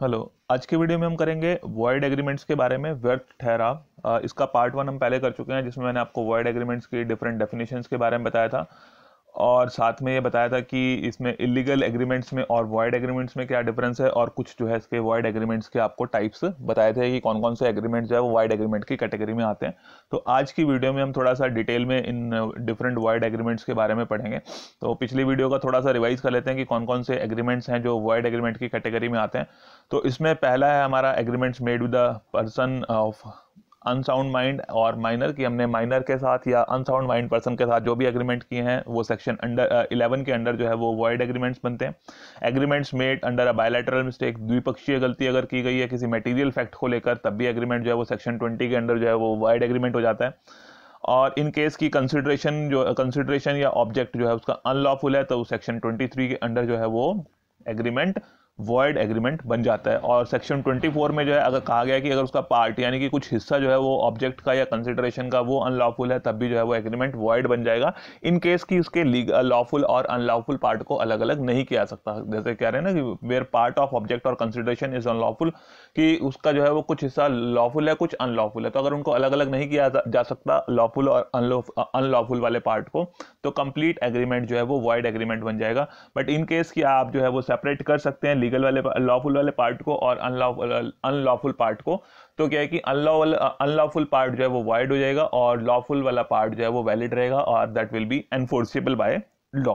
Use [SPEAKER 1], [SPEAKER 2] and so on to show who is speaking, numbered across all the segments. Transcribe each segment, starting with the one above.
[SPEAKER 1] Hello. आज की video में हम करेंगे वॉइड एग्रीमेंट्स के बारे में, व्यर्थ ठहराव। इसका पार्ट 1 हम पहले कर चुके हैं, जिसमें मैंने आपको वॉइड एग्रीमेंट्स की डिफरेंट डेफिनेशंस के बारे में बताया था और साथ में ये बताया था कि इसमें इलीगल एग्रीमेंट्स में और वॉइड एग्रीमेंट्स में क्या डिफरेंस है, और कुछ जो है इसके वॉइड एग्रीमेंट्स के आपको टाइप्स बताए थे कि कौन कौन से एग्रीमेंट जो है वो वॉइड एग्रीमेंट की कैटेगरी में आते हैं। तो आज की वीडियो में हम थोड़ा सा डिटेल में इन डिफरेंट वॉइड एग्रीमेंट्स के बारे में पढ़ेंगे। तो पिछली वीडियो का थोड़ा सा रिवाइज कर लेते हैं कि कौन कौन से एग्रीमेंट्स हैं जो वॉइड एग्रीमेंट की कैटेगरी में आते हैं। तो इसमें पहला है हमारा agreements made with the person of unsound mind और माइनर, कि हमने माइनर के साथ या अनसाउंड माइंड पर्सन के साथ जो भी एग्रीमेंट किए हैं वो सेक्शन अंडर 11 के अंडर जो है वो वॉइड एग्रीमेंट्स बनते हैं। Agreements made under a bilateral mistake, द्विपक्षीय गलती अगर की गई है किसी मटेरियल फैक्ट को लेकर, तब भी एग्रीमेंट जो है वो सेक्शन 20 के अंडर जो है वो वॉइड एग्रीमेंट हो जाता है। और इन केस की कंसिडरेशन या ऑब्जेक्ट जो है उसका अनलॉफुल है, तो सेक्शन 23 के अंडर जो है वो एग्रीमेंट वॉइड एग्रीमेंट बन जाता है। और सेक्शन 24 में जो है अगर कहा गया है कि अगर उसका पार्ट यानी कि कुछ हिस्सा जो है वो ऑब्जेक्ट का या कंसिडरेशन का वो अनलॉफुल है, तब भी जो है वो एग्रीमेंट वॉइड बन जाएगा, इन केस की उसके लॉफुल और अनलॉफुल पार्ट को अलग अलग नहीं किया सकता। जैसे कह रहे हैं ना कि वेयर पार्ट ऑफ ऑब्जेक्ट और कंसिडरेशन इज अनलॉफुल, कि उसका जो है वो कुछ हिस्सा लॉफुल है कुछ अनलॉफुल है, तो अगर उनको अलग अलग नहीं किया जा सकता लॉफुल और अनलॉफुल वाले पार्ट को, तो कंप्लीट एग्रीमेंट जो है वो वॉइड एग्रीमेंट बन जाएगा। बट इन केस की आप जो है वो सेपरेट कर सकते हैं लीगल वाले लॉफुल वाले पार्ट को और अनलॉफुल पार्ट को। तो क्या है कि अनलॉफुल पार्ट जो है वो वॉइड हो जाएगा और लॉफुल वाला पार्ट जो है वो वैलिड रहेगा, और that will be enforceable by law.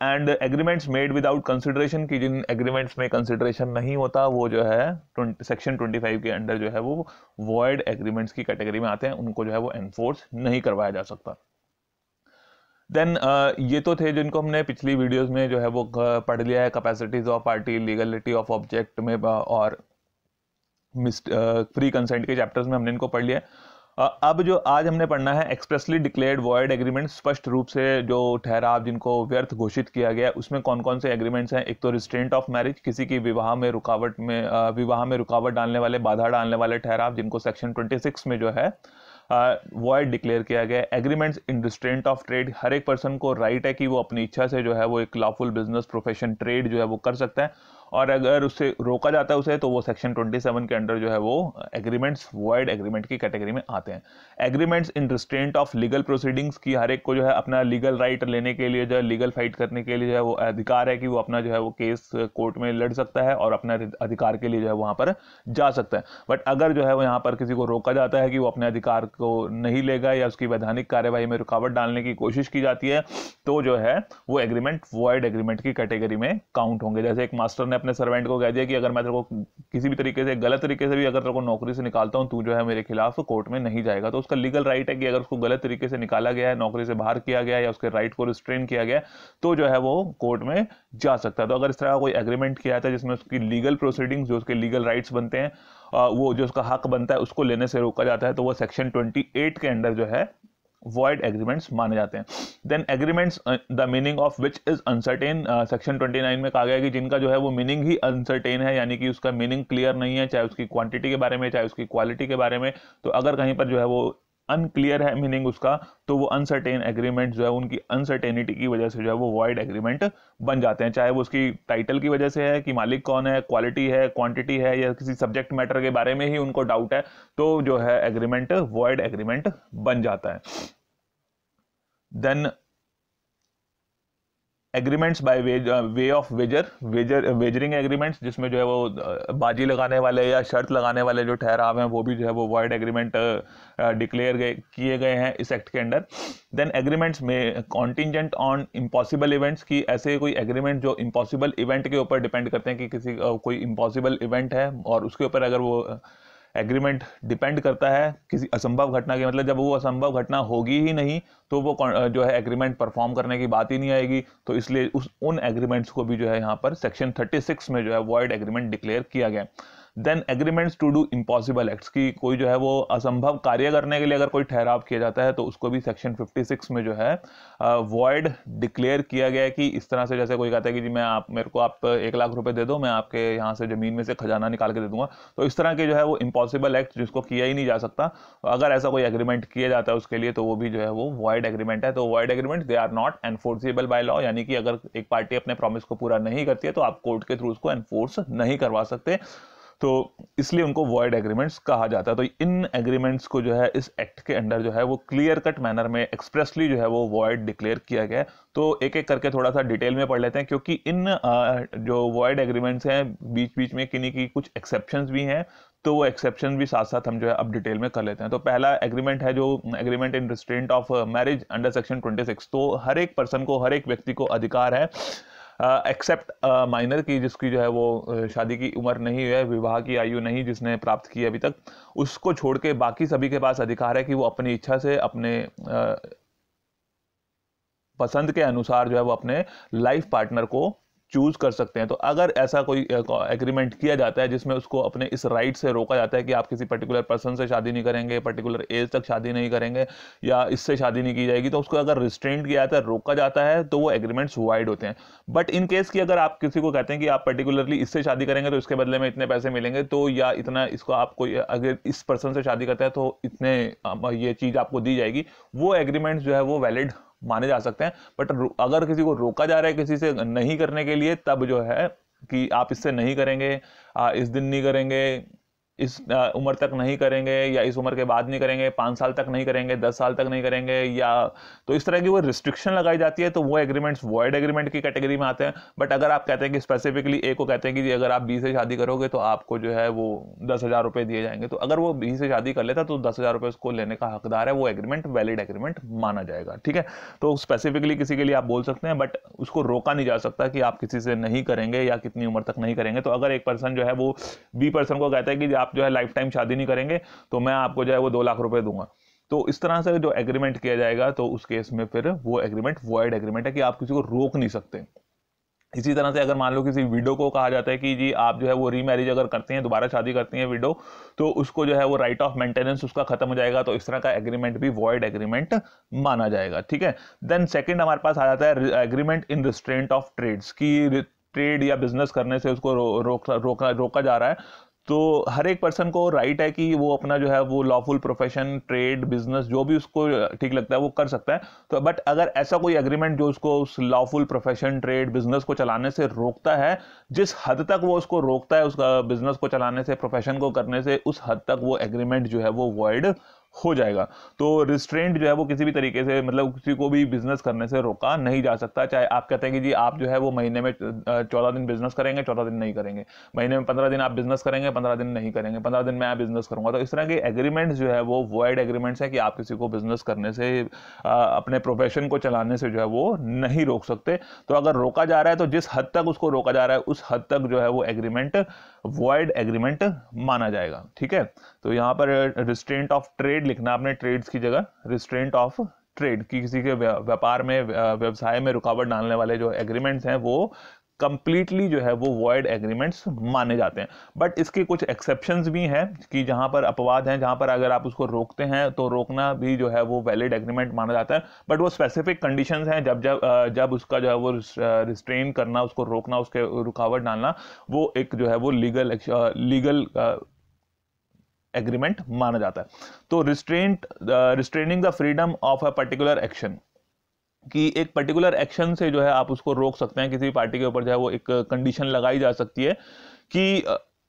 [SPEAKER 1] And agreements made without consideration, की जिन एग्रीमेंट्स में कंसिडरेशन नहीं होता वो जो है सेक्शन 25 के अंडर जो है वो वॉइड एग्रीमेंट्स की कैटेगरी में आते हैं, उनको जो है वो एनफोर्स नहीं करवाया जा सकता। देन ये तो थे जिनको हमने पिछली वीडियोस में जो है वो पढ़ लिया है, capacities of party, legality of object में और फ्री कंसेंट के चैप्टर्स में हमने इनको पढ़ लिया है। अब जो आज हमने पढ़ना है एक्सप्रेसली डिक्लेयर्ड वॉइड एग्रीमेंट, स्पष्ट रूप से जो ठहराव जिनको व्यर्थ घोषित किया गया, उसमें कौन कौन से एग्रीमेंट्स हैं। एक तो रिस्ट्रेंट ऑफ मैरिज, किसी की विवाह में रुकावट डालने वाले, बाधा डालने वाले ठहराव, जिनको सेक्शन 26 में जो है वॉइड डिक्लेयर किया गया। Agreements in restraint of trade, हर एक पर्सन को राइट है कि वो अपनी इच्छा से जो है वो एक लॉफुल बिजनेस प्रोफेशन ट्रेड जो है वो कर सकता है, और अगर उससे रोका जाता है उसे, तो वो सेक्शन 27 के अंडर जो है वो एग्रीमेंट्स वॉइड एग्रीमेंट की कैटेगरी में आते हैं। Agreements in restraint of legal proceedings, की हर एक को जो है अपना लीगल राइट लेने के लिए, जो है लीगल फाइट करने के लिए जो है वो अधिकार है कि वो अपना जो है वो केस कोर्ट में लड़ सकता है और अपने अधिकार के लिए जो है वहां पर जा सकता है। बट अगर जो है वो यहाँ पर किसी को रोका जाता है कि वो अपने अधिकार को नहीं लेगा या उसकी वैधानिक कार्यवाही में रुकावट डालने की कोशिश की जाती है, तो जो है वो एग्रीमेंट वॉइड एग्रीमेंट की कैटेगरी में काउंट होंगे। जैसे एक मास्टर ने अपने सर्वेंट को कह दिया कि अगर मैं तेरे को किसी भी तरीके से, गलत तरीके से भी अगर तेरे को नौकरी से निकालता हूं, तू जो है मेरे खिलाफ कोर्ट में नहीं जाएगा, तो उसका लीगल राइट है कि अगर उसको गलत तरीके से निकाला गया है, नौकरी से बाहर किया गया या उसके राइट को रिस्ट्रेन किया गया, तो जो है वो कोर्ट में जा सकता है। तो अगर इस तरह का कोई एग्रीमेंट किया जाता है जिसमें उसकी लीगल प्रोसीडिंग्स, जो उसके लीगल राइट्स बनते हैं, वो जो उसका हक बनता है उसको लेने से रोका जाता है, तो वो सेक्शन 28 के अंडर जो है वॉइड एग्रीमेंट्स माने जाते हैं। Then agreements the meaning of which is uncertain, section 29 में कहा गया है कि जिनका जो है वो मीनिंग ही अनसर्टेन है, यानी कि उसका मीनिंग क्लियर नहीं है, चाहे उसकी क्वांटिटी के बारे में चाहे उसकी क्वालिटी के बारे में। तो अगर कहीं पर जो है वो अनक्लियर है मीनिंग उसका, तो वो अनसर्टेन एग्रीमेंट जो है उनकी अनसर्टेनिटी की वजह से जो है वो वॉइड एग्रीमेंट बन जाते हैं, चाहे वो उसकी टाइटल की वजह से है कि मालिक कौन है, क्वालिटी है, क्वांटिटी है, या किसी सब्जेक्ट मैटर के बारे में ही उनको डाउट है, तो जो है एग्रीमेंट वॉइड एग्रीमेंट बन जाता है। Then agreements by way of wagering agreements, जिसमें जो है वो बाजी लगाने वाले या शर्त लगाने वाले जो ठहराव हैं, वो भी जो है वो वॉइड एग्रीमेंट डिक्लेयर किए गए हैं इस एक्ट के अंडर। देन एग्रीमेंट्स में कॉन्टिंजेंट ऑन इम्पॉसिबल इवेंट्स, की ऐसे कोई एग्रीमेंट जो इम्पॉसिबल इवेंट के ऊपर डिपेंड करते हैं, कि किसी कोई इम्पॉसिबल इवेंट है और उसके ऊपर अगर वो एग्रीमेंट डिपेंड करता है किसी असंभव घटना के, मतलब जब वो असंभव घटना होगी ही नहीं, तो वो जो है एग्रीमेंट परफॉर्म करने की बात ही नहीं आएगी। तो इसलिए उन एग्रीमेंट्स को भी जो है यहाँ पर सेक्शन 36 में जो है वॉइड एग्रीमेंट डिक्लेयर किया गया। Then agreements to do impossible acts, की कोई जो है वो असंभव कार्य करने के लिए अगर कोई ठहराव किया जाता है तो उसको भी सेक्शन 56 में जो है वॉइड डिक्लेयर किया गया है। कि इस तरह से जैसे कोई कहता है कि जी मैं आप मेरे को आप 1 लाख रुपए दे दो, मैं आपके यहाँ से जमीन में से खजाना निकाल के दे दूंगा, तो इस तरह के जो है वो इम्पॉसिबल एक्ट जिसको किया ही नहीं जा सकता, अगर ऐसा कोई एग्रीमेंट किया जाता है उसके लिए, तो वो भी जो है वो वॉइड एग्रीमेंट है। तो void agreement they are not enforceable by law, यानी कि अगर एक पार्टी अपने प्रॉमिस को पूरा नहीं करती है तो आप कोर्ट के थ्रू उसको एनफोर्स नहीं करवा सकते, तो इसलिए उनको वॉइड एग्रीमेंट्स कहा जाता है। तो इन एग्रीमेंट्स को जो है इस एक्ट के अंडर जो है वो क्लियर कट मैनर में एक्सप्रेसली जो है वो वॉइड डिक्लेयर किया गया है। तो एक एक करके थोड़ा सा डिटेल में पढ़ लेते हैं, क्योंकि इन जो वॉइड एग्रीमेंट्स हैं बीच बीच में किन्हीं की कुछ एक्सेप्शंस भी हैं, तो वो एक्सेप्शन भी साथ साथ हम जो है अब डिटेल में कर लेते हैं। तो पहला एग्रीमेंट है जो agreement in restraint of marriage under section 26। तो हर एक पर्सन को, हर एक व्यक्ति को अधिकार है एक्सेप्ट माइनर की, जिसकी जो है वो शादी की उम्र नहीं है, विवाह की आयु नहीं जिसने प्राप्त की अभी तक, उसको छोड़ के बाकी सभी के पास अधिकार है कि वो अपनी इच्छा से अपने पसंद के अनुसार जो है वो अपने लाइफ पार्टनर को चूज कर सकते हैं। तो अगर ऐसा कोई एग्रीमेंट किया जाता है जिसमें उसको अपने इस राइट से रोका जाता है कि आप किसी पर्टिकुलर पर्सन से शादी नहीं करेंगे, पर्टिकुलर एज तक शादी नहीं करेंगे, या इससे शादी नहीं की जाएगी, तो उसको अगर रिस्ट्रेंट किया जाता है, रोका जाता है, तो वो एग्रीमेंट्स वाइड होते हैं। बट इन केस की अगर आप किसी को कहते हैं कि आप पर्टिकुलरली इससे शादी करेंगे तो इसके बदले में इतने पैसे मिलेंगे, तो या इतना इसको आप कोई अगर इस पर्सन से शादी करते हैं तो इतने ये चीज आपको दी जाएगी, वो एग्रीमेंट्स जो है वो वैलिड माने जा सकते हैं। बट अगर किसी को रोका जा रहा है किसी से नहीं करने के लिए, तब जो है कि आप इससे नहीं करेंगे, इस दिन नहीं करेंगे, इस उम्र तक नहीं करेंगे, या इस उम्र के बाद नहीं करेंगे, 5 साल तक नहीं करेंगे, 10 साल तक नहीं करेंगे, या तो इस तरह की वो रिस्ट्रिक्शन लगाई जाती है, तो वो एग्रीमेंट्स वॉइड एग्रीमेंट की कैटेगरी में आते हैं। बट अगर आप कहते हैं कि स्पेसिफिकली ए को कहते हैं कि अगर आप बी से शादी करोगे तो आपको जो है वो 10,000 रुपए दिए जाएंगे, तो अगर वो बी से शादी कर लेता तो 10,000 रुपए उसको लेने का हकदार है, वो एग्रीमेंट वैलिड एग्रीमेंट माना जाएगा। ठीक है, तो स्पेसिफिकली किसी के लिए आप बोल सकते हैं, बट उसको रोका नहीं जा सकता कि आप किसी से नहीं करेंगे या कितनी उम्र तक नहीं करेंगे। तो अगर एक पर्सन जो है वो बी पर्सन को कहता है कि आप जो है लाइफ टाइम शादी नहीं करेंगे तो मैं आपको जो है वो 2 लाख रुपए दूंगा, तो इस तरह से जो एग्रीमेंट किया जाएगा, तो उस केस में फिर वो एग्रीमेंट वॉइड एग्रीमेंट है कि आप किसी को रोक नहीं सकते। इसी तरह से अगर मान लो किसी विडो को कहा जाता है कि जी आप जो है वो रीमैरिज अगर करते हैं, दोबारा शादी करती हैं विडो, तो उसको जो है वो राइट ऑफ मेंटेनेंस उसका खत्म हो जाएगा, तो इस तरह का एग्रीमेंट भी वॉइड एग्रीमेंट माना जाएगा। ठीक है, देन सेकंड हमारे पास आ जाता है agreement in restraint of trades, की ट्रेड या बिजनेस करने से उसको रोका जा रहा है। तो हर एक पर्सन को राइट है कि वो अपना जो है वो लॉफुल प्रोफेशन, ट्रेड, बिजनेस जो भी उसको ठीक लगता है वो कर सकता है। तो बट अगर ऐसा कोई एग्रीमेंट जो उसको उस लॉफुल प्रोफेशन, ट्रेड, बिजनेस को चलाने से रोकता है, जिस हद तक वो उसको रोकता है उसका बिजनेस को चलाने से, प्रोफेशन को करने से, उस हद तक वो एग्रीमेंट जो है वो वॉइड हो जाएगा। तो रिस्ट्रेंट जो है वो किसी भी तरीके से, मतलब किसी को भी बिजनेस करने से रोका नहीं जा सकता। चाहे आप कहते हैं कि जी आप जो है वो महीने में 14 दिन बिजनेस करेंगे, 14 दिन नहीं करेंगे, महीने में 15 दिन आप बिजनेस करेंगे, 15 दिन नहीं करेंगे, 15 दिन मैं बिजनेस करूंगा, तो इस तरह के एग्रीमेंट्स जो है वो वॉइड एग्रीमेंट्स है कि आप किसी को बिजनेस करने से, अपने प्रोफेशन को चलाने से जो है वो नहीं रोक सकते। तो अगर रोका जा रहा है तो जिस हद तक उसको रोका जा रहा है उस हद तक जो है वो एग्रीमेंट वॉइड एग्रीमेंट माना जाएगा। ठीक है, तो यहां पर रिस्ट्रेंट ऑफ ट्रेड लिखना आपने, ट्रेड्स की जगह रिस्ट्रेंट ऑफ ट्रेड, की किसी के व्यापार में, व्यवसाय में रुकावट डालने वाले जो एग्रीमेंट्स हैं वो कंप्लीटली जो है वो वॉइड एग्रीमेंट्स माने जाते हैं। बट इसके कुछ एक्सेप्शंस भी हैं कि जहां पर अपवाद हैं, जहां पर अगर आप उसको रोकते हैं तो रोकना भी जो है वो वैलिड एग्रीमेंट माना जाता है। बट वो स्पेसिफिक कंडीशंस हैं, जब उसका जो है वो रिस्ट्रेन करना, उसको रोकना, उसके रुकावट डालना, वो एक जो है वो लीगल एग्रीमेंट माना जाता है। तो restraining the freedom of a particular action, कि एक पर्टिकुलर एक्शन से जो है आप उसको रोक सकते हैं, किसी पार्टी के ऊपर जो है वो एक कंडीशन लगाई जा सकती है कि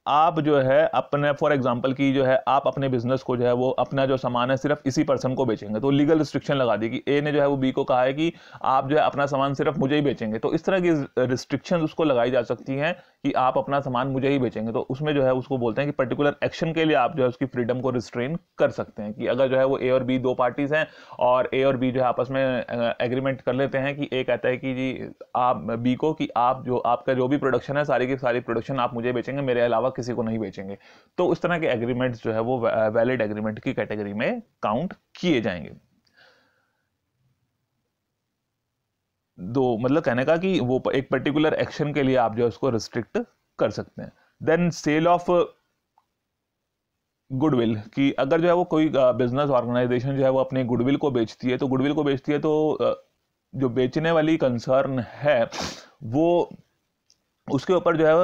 [SPEAKER 1] आप जो है अपने, फॉर एग्जांपल की जो है आप अपने बिजनेस को जो है वो अपना जो सामान है सिर्फ इसी पर्सन को बेचेंगे, तो लीगल रिस्ट्रिक्शन लगा दी कि ए ने जो है वो बी को कहा है कि आप जो है अपना सामान सिर्फ मुझे ही बेचेंगे, तो इस तरह की रिस्ट्रिक्शन उसको लगाई जा सकती हैं कि आप अपना सामान मुझे ही बेचेंगे। तो उसमें जो है उसको बोलते हैं कि पर्टिकुलर एक्शन के लिए आप जो है उसकी फ्रीडम को रिस्ट्रेन कर सकते हैं। कि अगर जो है वो ए और बी दो पार्टीज हैं और ए और बी जो है आपस में एग्रीमेंट कर लेते हैं कि ए कहता है कि जी आप बी को कि आप जो आपका जो भी प्रोडक्शन है सारी की सारी प्रोडक्शन आप मुझे बेचेंगे, मेरे अलावा किसी को नहीं बेचेंगे, तो उस तरह के एग्रीमेंट्स जो है वो वैलिड एग्रीमेंट की कैटेगरी में काउंट किए जाएंगे। दो मतलब कहने का कि वो एक पर्टिकुलर एक्शन के लिए आप जो है उसको रिस्ट्रिक्ट कर सकते हैं। देन सेल ऑफ गुडविल की अगर जो है वो कोई बिजनेस ऑर्गेनाइजेशन जो है वो अपने गुडविल को बेचती है, तो गुडविल को बेचती है तो जो बेचने वाली कंसर्न है वो उसके ऊपर जो है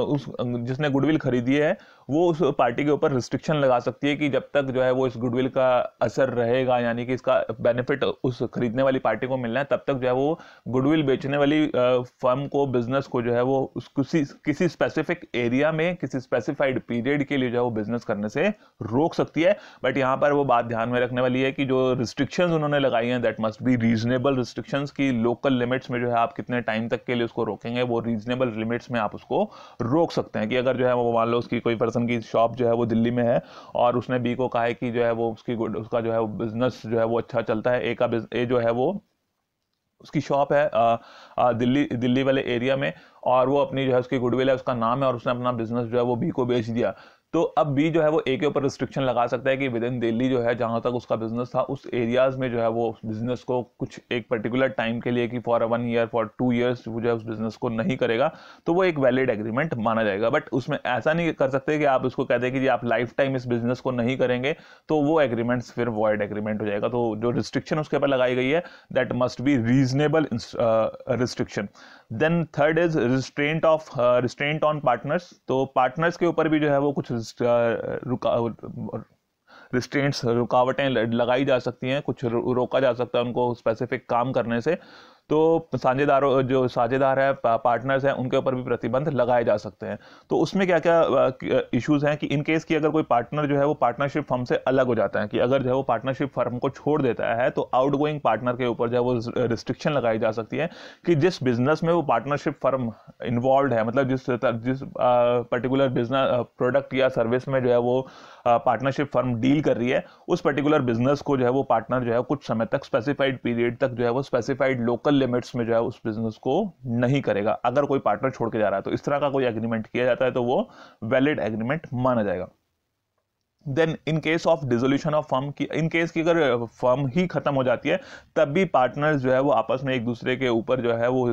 [SPEAKER 1] उस जिसने गुडविल खरीदी है वो उस पार्टी के ऊपर रिस्ट्रिक्शन लगा सकती है कि जब तक जो है वो इस गुडविल का असर रहेगा, यानी कि इसका बेनिफिट उस खरीदने वाली पार्टी को मिलना है, तब तक जो है वो गुडविल बेचने वाली फर्म को, बिजनेस को जो है वो किसी स्पेसिफिक एरिया में किसी स्पेसिफाइड पीरियड के लिए जो है वो बिजनेस करने से रोक सकती है। बट यहाँ पर वो बात ध्यान में रखने वाली है कि जो रिस्ट्रिक्शंस उन्होंने लगाई हैं that must be reasonable restrictions, की लोकल लिमिट्स में जो है आप कितने टाइम तक के लिए उसको रोकेंगे, वो रीजनेबल लिमिट्स में आप उसको रोक सकते हैं। कि अगर जो है वो मान लो उसकी कोई पर्सन की शॉप जो है वो दिल्ली में है और उसने बी को कहा है कि जो है वो उसका जो है वो बिजनेस जो है वो अच्छा चलता है, ए जो है वो उसकी शॉप है दिल्ली वाले एरिया में, और वो अपनी जो है उसकी गुडविल है, उसका नाम है, और उसने अपना बिजनेस जो है वो बी को बेच दिया, तो अब बी जो है वो ए के ऊपर रिस्ट्रिक्शन लगा सकता है कि विद इन दिल्ली जो है जहां तक उसका बिजनेस था उस एरियाज में जो है वो उस बिजनेस को कुछ एक पर्टिकुलर टाइम के लिए, कि फॉर 1 ईयर फॉर 2 ईयर्स वो जो है उस बिजनेस को नहीं करेगा, तो वो एक वैलिड एग्रीमेंट माना जाएगा। बट उसमें ऐसा नहीं कर सकते कि आप उसको कहते हैं कि जी आप लाइफ टाइम इस बिजनेस को नहीं करेंगे, तो वो एग्रीमेंट्स फिर वॉइड एग्रीमेंट हो जाएगा। तो जो रिस्ट्रिक्शन उसके ऊपर लगाई गई है that must be reasonable restriction. Then third is restraint on partners. तो पार्टनर्स के ऊपर भी जो है वो कुछ रिस्ट्रेंट्स, रुकावटें लगाई जा सकती हैं, कुछ रोका जा सकता है उनको स्पेसिफिक काम करने से। तो साझेदारों, जो साझेदार है, पार्टनर्स हैं, उनके ऊपर भी प्रतिबंध लगाए जा सकते हैं। तो उसमें क्या क्या इश्यूज हैं कि इन केस की अगर कोई पार्टनर जो है वो पार्टनरशिप फर्म से अलग हो जाता है, कि अगर जो है वो पार्टनरशिप फर्म को छोड़ देता है, तो आउटगोइंग पार्टनर के ऊपर जो है वो रिस्ट्रिक्शन लगाई जा सकती है कि जिस बिजनेस में वो पार्टनरशिप फर्म इन्वॉल्व है, मतलब जिस पर्टिकुलर बिजनेस प्रोडक्ट या सर्विस में जो है वो पार्टनरशिप फर्म डील कर रही है, उस पर्टिकुलर बिजनेस को जो है वो पार्टनर जो है कुछ समय तक, स्पेसिफाइड पीरियड तक जो है वो स्पेसिफाइड लोकल लिमिट्स में जो है उस बिजनेस को नहीं करेगा अगर कोई पार्टनर छोड़ के जा रहा है। तो इस तरह का कोई एग्रीमेंट किया जाता है तो वो वैलिड एग्रीमेंट माना जाएगा। Then in case of dissolution of firm, की इन केस की अगर फर्म ही खत्म हो जाती है, तब भी पार्टनर्स जो है वो आपस में एक दूसरे के ऊपर जो है वो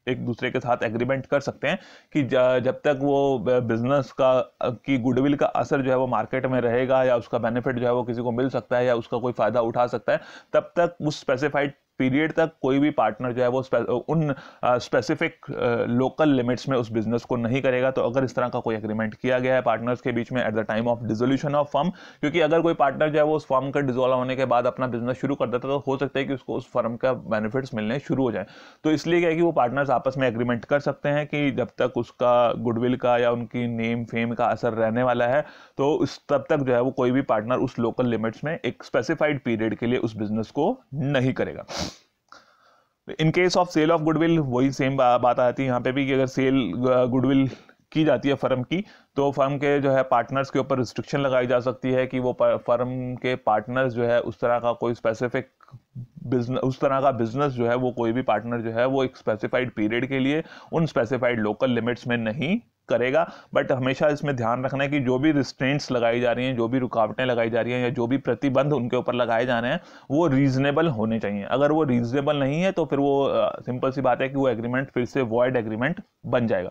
[SPEAKER 1] एक दूसरे के साथ एग्रीमेंट कर सकते हैं कि जब तक वो बिजनेस की गुडविल का असर जो है वो मार्केट में रहेगा, या उसका बेनिफिट जो है वो किसी को मिल सकता है, या उसका कोई फायदा उठा सकता है, तब तक उस स्पेसिफाइड पीरियड तक कोई भी पार्टनर जो है वो उन स्पेसिफिक लोकल लिमिट्स में उस बिजनेस को नहीं करेगा। तो अगर इस तरह का कोई एग्रीमेंट किया गया है पार्टनर्स के बीच में at the time of dissolution of firm, क्योंकि अगर कोई पार्टनर जो है वो उस फर्म का डिसॉल्व होने के बाद अपना बिजनेस शुरू कर देता है, तो हो सकता है कि उसको उस फर्म का बेनिफिट्स मिलने शुरू हो जाए। तो इसलिए क्या है कि वो पार्टनर्स आपस में एग्रीमेंट कर सकते हैं कि जब तक उसका गुडविल का या उनकी नेम फेम का असर रहने वाला है, तो तब तक जो है वो कोई भी पार्टनर उस लोकल लिमिट्स में एक स्पेसिफाइड पीरियड के लिए उस बिजनेस को नहीं करेगा। In case of sale of goodwill वही सेम बात आती है यहाँ पे भी, कि अगर सेल गुडविल की जाती है फर्म की, तो फर्म के जो है पार्टनर्स के ऊपर रिस्ट्रिक्शन लगाई जा सकती है कि वो फर्म के पार्टनर्स जो है उस तरह का कोई स्पेसिफिक बिजनेस, उस तरह का बिजनेस जो है वो कोई भी पार्टनर जो है वो एक स्पेसिफाइड पीरियड के लिए उन स्पेसिफाइड लोकल लिमिट्स में नहीं करेगा। बट हमेशा इसमें ध्यान रखना है कि जो भी रिस्ट्रेंट्स लगाई जा रही हैं, जो भी रुकावटें लगाई जा रही हैं, या जो भी प्रतिबंध उनके ऊपर लगाए जा रहे हैं, वो रीजनेबल होने चाहिए। अगर वो रीजनेबल नहीं है तो फिर वो सिंपल सी बात है कि वो एग्रीमेंट फिर से वॉइड एग्रीमेंट बन जाएगा।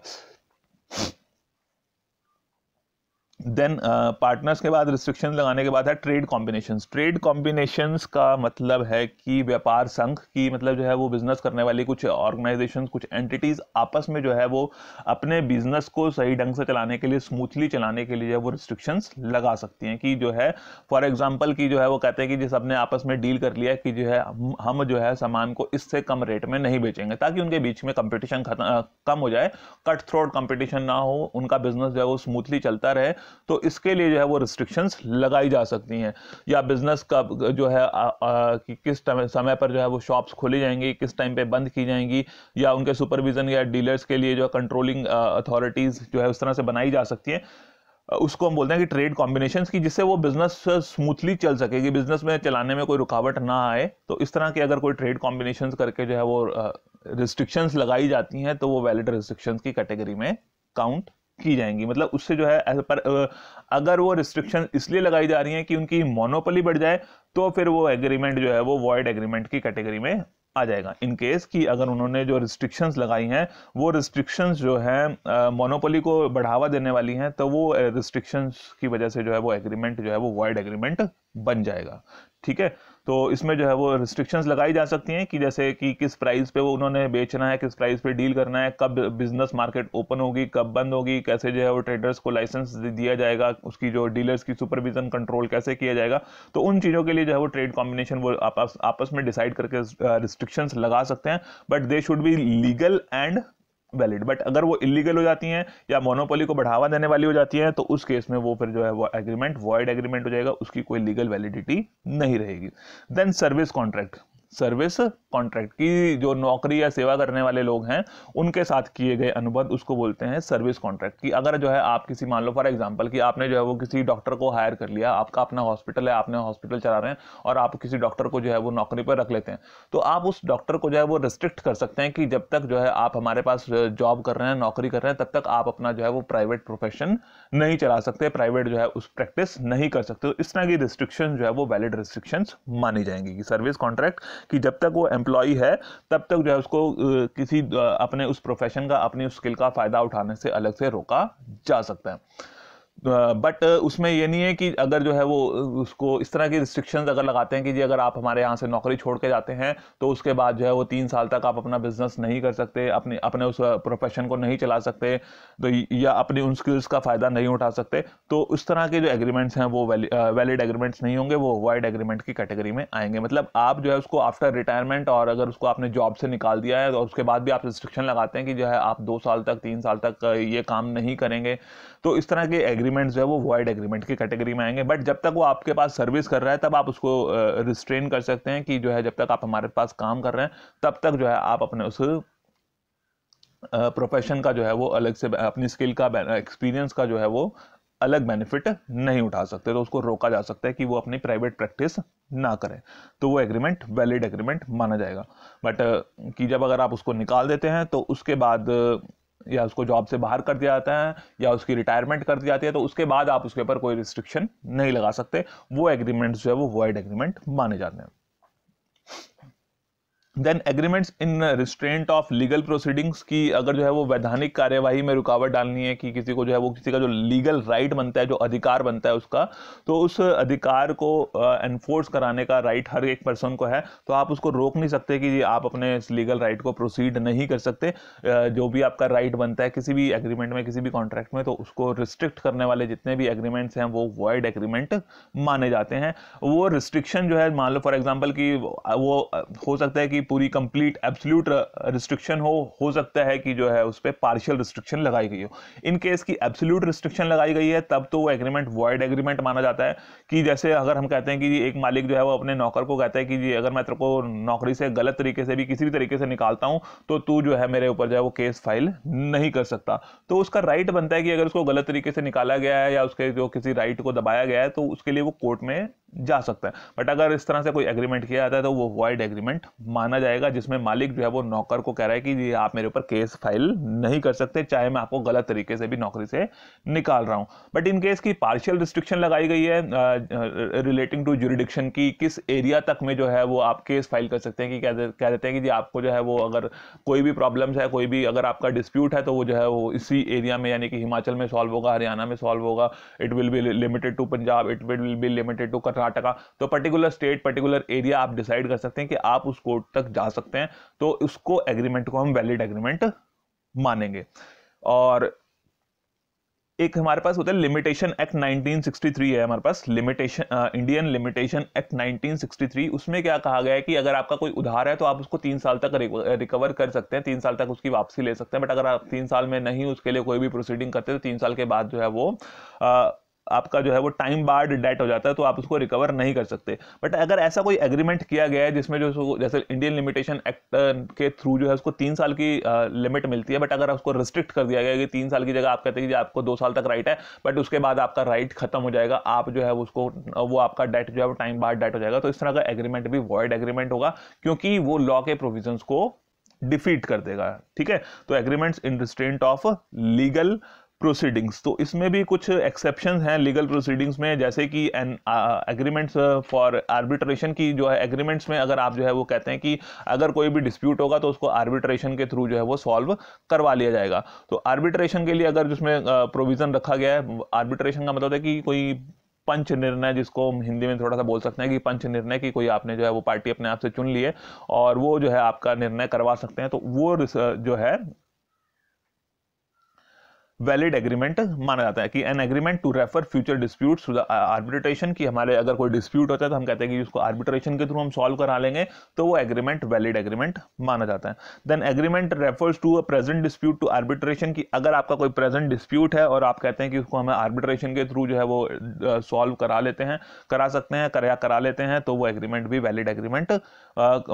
[SPEAKER 1] देन पार्टनर्स के बाद रिस्ट्रिक्शन लगाने के बाद है ट्रेड कॉम्बिनेशंस। ट्रेड कॉम्बिनेशंस का मतलब है कि व्यापार संघ की, मतलब जो है वो बिजनेस करने वाली कुछ ऑर्गेनाइजेशंस, कुछ एंटिटीज आपस में जो है वो अपने बिजनेस को सही ढंग से चलाने के लिए, स्मूथली चलाने के लिए जो है वो रिस्ट्रिक्शंस लगा सकती हैं। कि जो है फॉर एग्जांपल की जो है वो कहते हैं कि जिस सबने आपस में डील कर लिया कि जो है हम जो है सामान को इससे कम रेट में नहीं बेचेंगे, ताकि उनके बीच में कंपटीशन कम हो जाए, कट थ्रोट कंपटीशन ना हो, उनका बिजनेस जो है वो स्मूथली चलता रहे। तो इसके लिए जो है वो रिस्ट्रिक्शंस लगाई जा सकती हैं। या बिजनेस का जो है कि किस समय पर जो है वो शॉप्स खोली जाएंगी, किस टाइम पे बंद की जाएंगी, या उनके सुपरविजन या डीलर्स के लिए जो कंट्रोलिंग अथॉरिटीज जो है उस तरह से बनाई जा सकती है। उसको हम बोलते हैं कि ट्रेड कॉम्बिनेशंस की, जिससे वो बिजनेस स्मूथली चल सके, कि बिजनेस में चलाने में कोई रुकावट ना आए। तो इस तरह के अगर कोई ट्रेड कॉम्बिनेशंस करके जो है वो रिस्ट्रिक्शंस लगाई जाती हैं, तो वो वैलिड रिस्ट्रिक्शंस की कैटेगरी में काउंट की जाएंगी। मतलब उससे जो है पर अगर वो रिस्ट्रिक्शन इसलिए लगाई जा रही हैं कि उनकी मोनोपोली बढ़ जाए, तो फिर वो एग्रीमेंट जो है वो वॉइड एग्रीमेंट की कैटेगरी में आ जाएगा। इन केस कि अगर उन्होंने जो रिस्ट्रिक्शंस लगाई हैं वो रिस्ट्रिक्शंस जो है मोनोपोली को बढ़ावा देने वाली हैं, तो वो रिस्ट्रिक्शंस की वजह से जो है वो एग्रीमेंट जो है वो वॉइड एग्रीमेंट बन जाएगा। ठीक है, तो इसमें जो है वो रिस्ट्रिक्शंस लगाई जा सकती हैं कि जैसे कि किस प्राइस पे वो उन्होंने बेचना है, किस प्राइस पे डील करना है, कब बिजनेस मार्केट ओपन होगी, कब बंद होगी, कैसे जो है वो ट्रेडर्स को लाइसेंस दिया जाएगा, उसकी जो डीलर्स की सुपरविजन कंट्रोल कैसे किया जाएगा। तो उन चीज़ों के लिए जो है वो ट्रेड कॉम्बिनेशन वो आपस में डिसाइड करके रिस्ट्रिक्शंस लगा सकते हैं, but they should be legal and valid. But अगर वो इलीगल हो जाती हैं या मोनोपोली को बढ़ावा देने वाली हो जाती हैं तो उस केस में वो फिर जो है वो एग्रीमेंट वॉइड एग्रीमेंट हो जाएगा, उसकी कोई लीगल वैलिडिटी नहीं रहेगी। Then service contract. Service contract की जो नौकरी या सेवा करने वाले लोग हैं उनके साथ किए गए अनुबंध उसको बोलते हैं सर्विस कॉन्ट्रैक्ट। की अगर जो है आप किसी, मान लो फॉर एग्जांपल कि आपने जो है वो किसी डॉक्टर को हायर कर लिया, आपका अपना हॉस्पिटल है, आपने हॉस्पिटल चला रहे हैं और आप किसी डॉक्टर को जो है वो नौकरी पर रख लेते हैं, तो आप उस डॉक्टर को जो है वो रिस्ट्रिक्ट कर सकते हैं कि जब तक जो है आप हमारे पास जॉब कर रहे हैं, नौकरी कर रहे हैं, तब तक आप अपना जो है वो प्राइवेट प्रोफेशन नहीं चला सकते, प्राइवेट जो है उस प्रैक्टिस नहीं कर सकते। तो इस तरह की रिस्ट्रिक्शन जो है वो वैलिड रिस्ट्रिक्शंस मानी जाएंगी कि सर्विस कॉन्ट्रैक्ट कि जब तक वो एम्प्लॉई है तब तक जो है उसको किसी अपने उस प्रोफेशन का, अपनी उस स्किल का फायदा उठाने से अलग से रोका जा सकता है। बट उसमें ये नहीं है कि अगर जो है वो उसको इस तरह की रिस्ट्रिक्शंस अगर लगाते हैं कि जी अगर आप हमारे यहाँ से नौकरी छोड़ के जाते हैं तो उसके बाद जो है वो 3 साल तक आप अपना बिजनेस नहीं कर सकते, अपने उस प्रोफेशन को नहीं चला सकते, तो या अपनी उन स्किल्स का फायदा नहीं उठा सकते, तो उस तरह के जो एग्रीमेंट्स हैं वो वैलिड एग्रीमेंट्स नहीं होंगे, वो वॉइड एग्रीमेंट की कैटेगरी में आएंगे। मतलब आप जो है उसको आफ्टर रिटायरमेंट, और अगर उसको आपने जॉब से निकाल दिया है और उसके बाद भी आप रिस्ट्रिक्शन लगाते हैं कि जो है आप 2 साल तक 3 साल तक ये काम नहीं करेंगे, तो इस तरह के एग्रीमेंट्स जो है वो वॉइड एग्रीमेंट की कैटेगरी में आएंगे। बट जब तक वो आपके पास सर्विस कर रहा है तब आप उसको रिस्ट्रेन कर सकते हैं कि जो है जब तक आप हमारे पास काम कर रहे हैं तब तक जो है आप अपने उस प्रोफेशन का जो है वो अलग से, अपनी स्किल का, एक्सपीरियंस का जो है वो अलग बेनिफिट नहीं उठा सकते, तो उसको रोका जा सकता है कि वो अपनी प्राइवेट प्रैक्टिस ना करें, तो वो एग्रीमेंट वैलिड एग्रीमेंट माना जाएगा। बट कि जब अगर आप उसको निकाल देते हैं तो उसके बाद या उसको जॉब से बाहर कर दिया जाता है या उसकी रिटायरमेंट कर दी जाती है, तो उसके बाद आप उसके ऊपर कोई रिस्ट्रिक्शन नहीं लगा सकते, वो एग्रीमेंट्स जो है वो वॉइड एग्रीमेंट माने जाते हैं। Then agreements in restraint of legal proceedings की अगर जो है वो वैधानिक कार्यवाही में रुकावट डालनी है कि किसी को जो है वो किसी का जो लीगल राइट बनता है, जो अधिकार बनता है उसका, तो उस अधिकार को एनफोर्स कराने का राइट हर एक पर्सन को है, तो आप उसको रोक नहीं सकते कि आप अपने इस लीगल राइट को प्रोसीड नहीं कर सकते। जो भी आपका राइट बनता है किसी भी एग्रीमेंट में, किसी भी कॉन्ट्रैक्ट में, तो उसको रिस्ट्रिक्ट करने वाले जितने भी एग्रीमेंट्स हैं वो वॉइड एग्रीमेंट माने जाते हैं। वो रिस्ट्रिक्शन जो है, मान लो फॉर एग्जाम्पल कि वो हो सकता है कि पूरी कंप्लीट एब्सोल्यूट रिस्ट्रिक्शन हो सकता है कि जो है उस पे पार्शियल रिस्ट्रिक्शन लगाई गई हो। इन केस की एब्सोल्यूट रिस्ट्रिक्शन लगाई गई है तब तो वो एग्रीमेंट वॉइड एग्रीमेंट माना जाता है। कि जैसे अगर हम कहते हैं कि एक मालिक जो है वो अपने नौकर को कहता है कि जी अगर मैं तेरे को नौकरी से गलत तरीके से भी किसी भी तरीके से निकालता हूं तो तू जो है मेरे ऊपर जो है वो केस फाइल नहीं कर सकता, तो उसका राइट बनता है कि अगर उसको गलत तरीके से निकाला गया है या उसके जो किसी राइट को दबाया गया है तो उसके लिए वो कोर्ट में जा सकता है। बट अगर इस तरह से कोई एग्रीमेंट किया जाता है तो वो वॉइड एग्रीमेंट माना जाएगा, जिसमें मालिक जो है वो नौकर को कह रहा है कि जी आप मेरे ऊपर केस फाइल नहीं कर सकते, चाहे मैं आपको गलत तरीके से भी नौकरी से निकाल रहा हूं। बट इन केस की पार्शियल रिस्ट्रिक्शन लगाई गई है रिलेटिंग टू ज्यूरिडिक्शन की, किस एरिया तक में जो है वो आप केस फाइल कर सकते हैं, कि कह देते हैं कि जी आपको जो है वो अगर कोई भी प्रॉब्लम्स है, कोई भी अगर आपका डिस्प्यूट है तो वो जो है वो इसी एरिया में, यानी कि हिमाचल में सॉल्व होगा, हरियाणा में सॉल्व होगा, it will be limited to Punjab, it will be limited to Karnataka, तो पर्टिकुलर स्टेट, पर्टिकुलर एरिया आप डिसाइड कर सकते हैं कि आप उस कोर्ट तक जा सकते हैं, तो उसको एग्रीमेंट को हम वैलिड एग्रीमेंट मानेंगे। और एक हमारे पास होता है लिमिटेशन एक्ट 1963 है हमारे पास, लिमिटेशन इंडियन लिमिटेशन एक्ट 1963। उसमें क्या कहा गया है कि अगर आपका कोई उधार है तो आप उसको 3 साल तक रिकवर कर सकते हैं, 3 साल तक उसकी वापसी ले सकते हैं। बट अगर आप 3 साल में नहीं उसके लिए कोई भी प्रोसीडिंग करते तो 3 साल के बाद जो है वो आपका जो है वो टाइम बार्ड डेट हो जाता है, तो आप उसको रिकवर नहीं कर सकते। बट अगर ऐसा कोई एग्रीमेंट किया गया है जिसमें जो जैसे इंडियन लिमिटेशन एक्ट के थ्रू जो है उसको 3 साल की लिमिट मिलती है, बट अगर उसको रिस्ट्रिक्ट कर दिया गया कि 3 साल की जगह आप कहते हैं कि आपको 2 साल तक राइट है, बट उसके बाद आपका राइट खत्म हो जाएगा, आप जो है उसको वो आपका डेट जो है वो टाइम बार्ड डेट हो जाएगा, तो इस तरह का एग्रीमेंट भी वॉइड एग्रीमेंट होगा, क्योंकि वो लॉ के प्रोविजंस को डिफीट कर देगा। ठीक है, तो agreements in restraint of legal proceedings. तो इसमें भी कुछ एक्सेप्शंस हैं लीगल प्रोसीडिंग्स में, जैसे कि एन एग्रीमेंट्स फॉर आर्बिट्रेशन की जो है एग्रीमेंट्स में अगर आप जो है वो कहते हैं कि अगर कोई भी डिस्प्यूट होगा तो उसको आर्बिट्रेशन के थ्रू जो है वो सॉल्व करवा लिया जाएगा। तो आर्बिट्रेशन के लिए अगर जिसमें प्रोविजन रखा गया है, आर्बिट्रेशन का मतलब है कि कोई पंच निर्णय, जिसको हम हिंदी में थोड़ा सा बोल सकते हैं कि पंच निर्णय, की कोई आपने जो है वो पार्टी अपने आप से चुन ली है और वो जो है आपका निर्णय करवा सकते हैं, तो वो जो है वैलिड एग्रीमेंट माना जाता है। कि an agreement to refer future disputes to the arbitration, की हमारे अगर कोई डिस्प्यूट होता है तो हम कहते हैं कि उसको आर्बिट्रेशन के थ्रू हम सॉल्व करा लेंगे, तो वो एग्रीमेंट वैलिड एग्रीमेंट माना जाता है। Then agreement refers to a present dispute to arbitration, की अगर आपका कोई प्रेजेंट डिस्प्यूट है और आप कहते हैं कि उसको हमें आर्बिट्रेशन के थ्रू जो है वो सॉल्व करा लेते हैं, करा सकते हैं, करा लेते हैं, तो वो एग्रीमेंट भी वैलिड एग्रीमेंट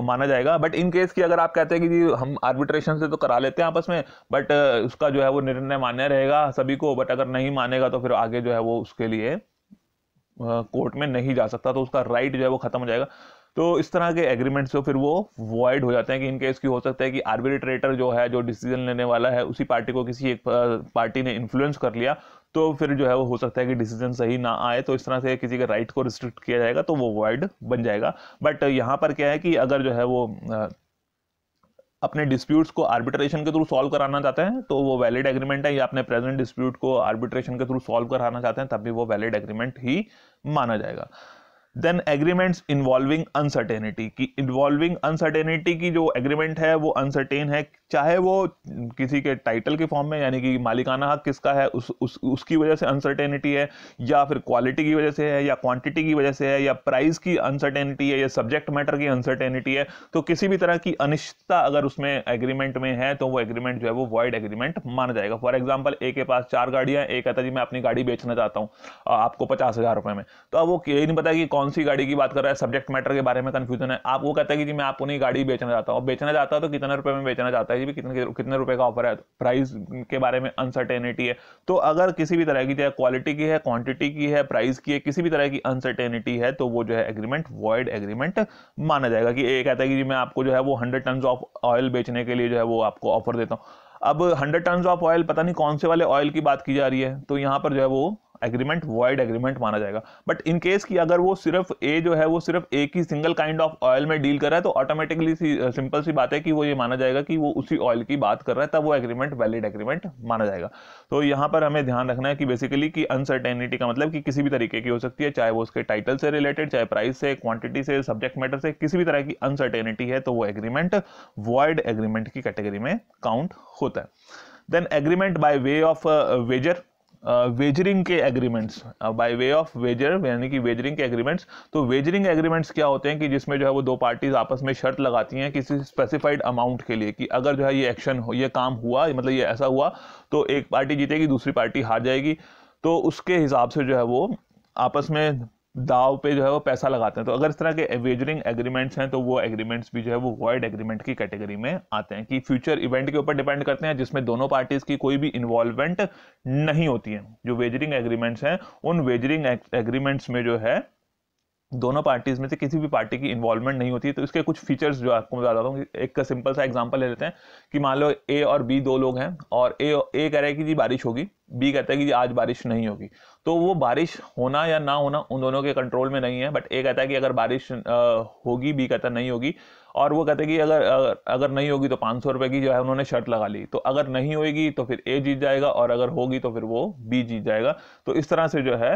[SPEAKER 1] माना जाएगा। बट इन केस की अगर आप कहते हैं कि हम आर्बिट्रेशन से तो करा लेते हैं आपस में, बट उसका जो है वो निर्णय मान्य रहेगा सभी को, बट अगर नहीं मानेगा तो फिर आगे जो है वो उसके लिए कोर्ट में नहीं जा सकता, तो उसका राइट जो है वो खत्म हो जाएगा। तो इस तरह के एग्रीमेंट से फिर वो वॉइड हो जाते हैं। कि इन केस की हो सकता है कि आर्बिट्रेटर जो है, जो डिसीजन लेने वाला है, उसी पार्टी को किसी एक पार्टी ने इन्फ्लुएंस कर लिया, तो फिर जो है वो हो सकता है कि डिसीजन सही ना आए, तो इस तरह से किसी के राइट को रिस्ट्रिक्ट किया जाएगा, तो वो वॉइड बन जाएगा। बट यहाँ पर क्या है कि अगर जो है वो अपने डिस्प्यूट्स को आर्बिट्रेशन के थ्रू सॉल्व कराना चाहते हैं तो वो वैलिड एग्रीमेंट है, या अपने प्रेजेंट डिस्प्यूट को आर्बिट्रेशन के थ्रू सॉल्व कराना चाहते हैं तब भी वो वैलिड एग्रीमेंट ही माना जाएगा। देन एग्रीमेंट्स इन्वॉल्विंग अनसर्टेनिटी, की इन्वॉल्विंग अनसर्टेनिटी की जो एग्रीमेंट है वो अनसर्टेन है, चाहे वो किसी के टाइटल के फॉर्म में, यानी कि मालिकाना हक किसका है उसकी वजह से अनसर्टेनिटी है, या फिर क्वालिटी की वजह से है, या क्वांटिटी की वजह से है, या प्राइस की अनसर्टेनिटी है, या सब्जेक्ट मैटर की अनसर्टेनिटी है। तो किसी भी तरह की अनिश्चितता अगर उसमें एग्रीमेंट में है तो वो एग्रीमेंट जो है वो वॉइड एग्रीमेंट माना जाएगा। फॉर एग्जाम्पल, ए के पास 4 गाड़ियां, एक कहता जी मैं अपनी गाड़ी बेचना चाहता हूँ आपको 50,000 रुपए में, तो अब वो ये नहीं पता कि कौन सी गाड़ी की बात कर रहा है, सब्जेक्ट मैटर के बारे में कंफ्यूजन है। आप वो कहता है कि जी मैं आपको नहीं गाड़ी बेचना चाहता हूँ, बेचना चाहता है तो कितने रुपए में बेचना चाहता है जी, कितने रुपए का ऑफर है, प्राइस के बारे में अनसर्टेनिटी है। तो अगर किसी भी तरह की, चाहे क्वालिटी की है, क्वांटिटी की है, प्राइस की है, किसी भी तरह की अनसर्टेनिटी है, तो वो जो है एग्रीमेंट वॉइड एग्रीमेंट माना जाएगा। कि ये कहता है कि जी मैं आपको जो है वो 100 टन ऑफ ऑयल बेचने के लिए जो है वो आपको ऑफर देता हूँ। अब 100 टन ऑफ ऑयल, पता नहीं कौन से वाले ऑयल की बात की जा रही है, तो यहां पर जो है वो एग्रीमेंट वॉइड एग्रीमेंट माना जाएगा। बट इन केस की अगर वो सिर्फ ए जो है वो सिर्फ एक ही सिंगल काइंड ऑफ ऑयल में डील कर रहा है, तो ऑटोमेटिकली सिंपल सी बात है कि वो ये माना जाएगा कि वो उसी ऑयल की बात कर रहा है, तब वो एग्रीमेंट वैलिड एग्रीमेंट माना जाएगा। तो यहां पर हमें ध्यान रखना है कि बेसिकली कि अनसर्टेनिटी का मतलब कि किसी भी तरीके की हो सकती है, चाहे वो उसके टाइटल से रिलेटेड, चाहे प्राइस से, क्वांटिटी से, सब्जेक्ट मैटर से, किसी भी तरह की अनसर्टेनिटी है तो वो एग्रीमेंट वॉइड एग्रीमेंट की कैटेगरी में काउंट होता है। Then agreement by way of wager, wagering के agreements, by way of wager यानी कि वेजरिंग के एग्रीमेंट्स। तो वेजरिंग एग्रीमेंट्स क्या होते हैं कि जिसमें जो है वो दो पार्टीज आपस में शर्त लगाती हैं किसी स्पेसिफाइड अमाउंट के लिए, कि अगर जो है ये एक्शन हो, ये काम हुआ, मतलब ये ऐसा हुआ, तो एक पार्टी जीतेगी, दूसरी पार्टी हार जाएगी, तो उसके हिसाब से जो है वो आपस में दाव पे जो है वो पैसा लगाते हैं। तो अगर इस तरह के वेजरिंग एग्रीमेंट्स हैं तो वो एग्रीमेंट्स भी जो है वो वॉइड एग्रीमेंट की कैटेगरी में आते हैं, कि फ्यूचर इवेंट के ऊपर डिपेंड करते हैं जिसमें दोनों पार्टीज की कोई भी इन्वॉल्वमेंट नहीं होती है। जो वेजरिंग एग्रीमेंट्स हैं, उन वेजरिंग एग्रीमेंट्स में जो है दोनों पार्टीज में से किसी भी पार्टी की इन्वॉल्वमेंट नहीं होती है। तो इसके कुछ फीचर्स जो आपको मैं बताता हूँ। एक सिंपल सा एग्जांपल ले लेते हैं कि मान लो ए और बी दो लोग हैं, और ए कह रहा है कि जी बारिश होगी, बी कहता है कि जी आज बारिश नहीं होगी। तो वो बारिश होना या ना होना उन दोनों के कंट्रोल में नहीं है, बट ए कहता है कि अगर बारिश होगी, बी कहता नहीं होगी, और वो कहते हैं कि अगर नहीं होगी तो 500 रुपए की जो है उन्होंने शर्त लगा ली। तो अगर नहीं होगी तो फिर ए जीत जाएगा, और अगर होगी तो फिर वो बी जीत जाएगा। तो इस तरह से जो है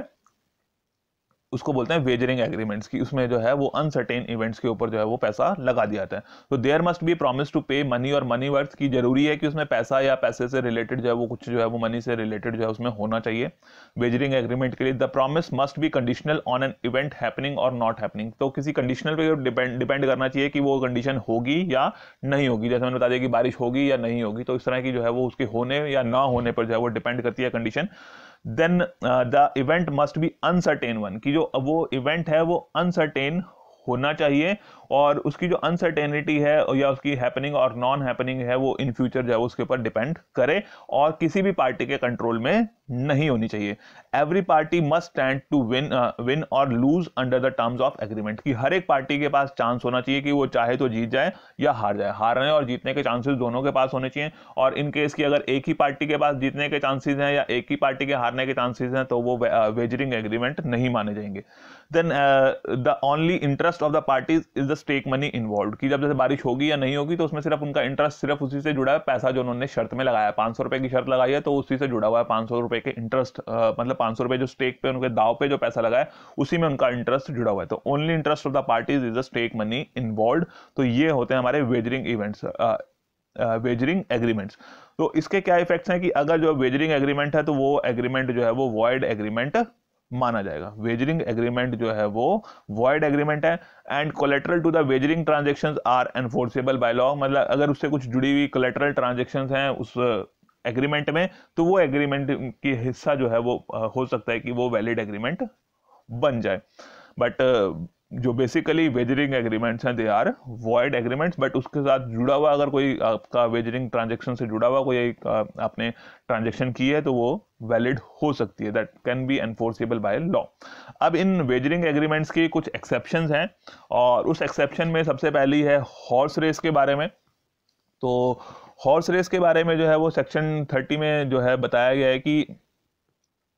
[SPEAKER 1] उसको बोलते हैं वेजरिंग एग्रीमेंट्स की, उसमें जो है वो अनसर्टेन इवेंट्स के ऊपर जो है वो पैसा लगा दिया जाता है। तो there must be promise to pay money और मनी वर्थ, की जरूरी है कि उसमें पैसा या पैसे से रिलेटेड जो है वो कुछ जो है वो मनी से रिलेटेड जो है उसमें होना चाहिए वेजरिंग एग्रीमेंट के लिए। The promise must be conditional on an event happening और नॉट हैपनिंग, तो किसी कंडीशनल पे डिपेंड करना चाहिए कि वो कंडीशन होगी या नहीं होगी। जैसे मैंने बता दिया कि बारिश होगी या नहीं होगी, तो इस तरह की जो है वो उसके होने या ना होने पर जो है वो डिपेंड करती है condition. Then the event must be uncertain one, की जो वो इवेंट है वो अनसर्टेन होना चाहिए, और उसकी जो अनसर्टेनिटी है या उसकी हैपनिंग और नॉन हैपनिंग है वो इन फ्यूचर जो है उसके ऊपर डिपेंड करे, और किसी भी पार्टी के कंट्रोल में नहीं होनी चाहिए। Every party must stand to win और lose under the terms of agreement, कि हर एक पार्टी के पास चांस होना चाहिए कि वो चाहे तो जीत जाए या हार जाए। हारने और जीतने के चांसेस दोनों के पास होने चाहिए, और इन केस की अगर एक ही पार्टी के पास जीतने के चांसेस हैं या एक ही पार्टी के हारने के चांसेस हैं तो वो वेजरिंग एग्रीमेंट नहीं माने जाएंगे। Then the only interest of the parties is the stake money involve, कि जब जैसे बारिश होगी या नहीं होगी तो उसमें सिर्फ उनका इंटरेस्ट सिर्फ उसी से जुड़ा है, पैसा जो उन्होंने शर्त में लगाया, 500 रुपए की शर्त लगाई है तो उसी से जुड़ा हुआ है 500 रुपए के इंटरेस्ट, मतलब 500 रुपए जो स्टेक पे उनके दाव पे जो पैसा लगा है उसी में उनका इंटरेस्ट जुड़ा हुआ है। तो only interest of the parties is the stake money involve. तो ये होते हैं हमारे वेजरिंग इवेंट्स, वेजरिंग एग्रीमेंट्स। तो इसके क्या इफेक्ट्स हैं कि अगर जो वेजरिंग एग्रीमेंट है तो वो एग्रीमेंट जो है वो वॉइड एग्रीमेंट माना जाएगा। वेजरिंग एग्रीमेंट जो है वो वॉइड एग्रीमेंट है। And collateral to the wagering transactions are enforceable by law, मतलब अगर उससे कुछ जुड़ी हुई कोलेटरल ट्रांजैक्शंस हैं उस एग्रीमेंट में तो वो एग्रीमेंट की हिस्सा जो है वो हो सकता है कि वो वैलिड एग्रीमेंट बन जाए। बट जो बेसिकली वेजरिंग एग्रीमेंट्स हैं they are void agreements, but उसके साथ जुड़ा हुआ अगर कोई आपका वेजरिंग ट्रांजैक्शन से जुड़ा हुआ कोई आपने ट्रांजैक्शन की है तो वो वैलिड हो सकती है, that can be enforceable by law. अब इन वेजरिंग एग्रीमेंट्स की कुछ एक्सेप्शंस हैं, और उस एक्सेप्शन में सबसे पहली है हॉर्स रेस के बारे में। तो हॉर्स रेस के बारे में जो है वो सेक्शन 30 में जो है बताया गया है कि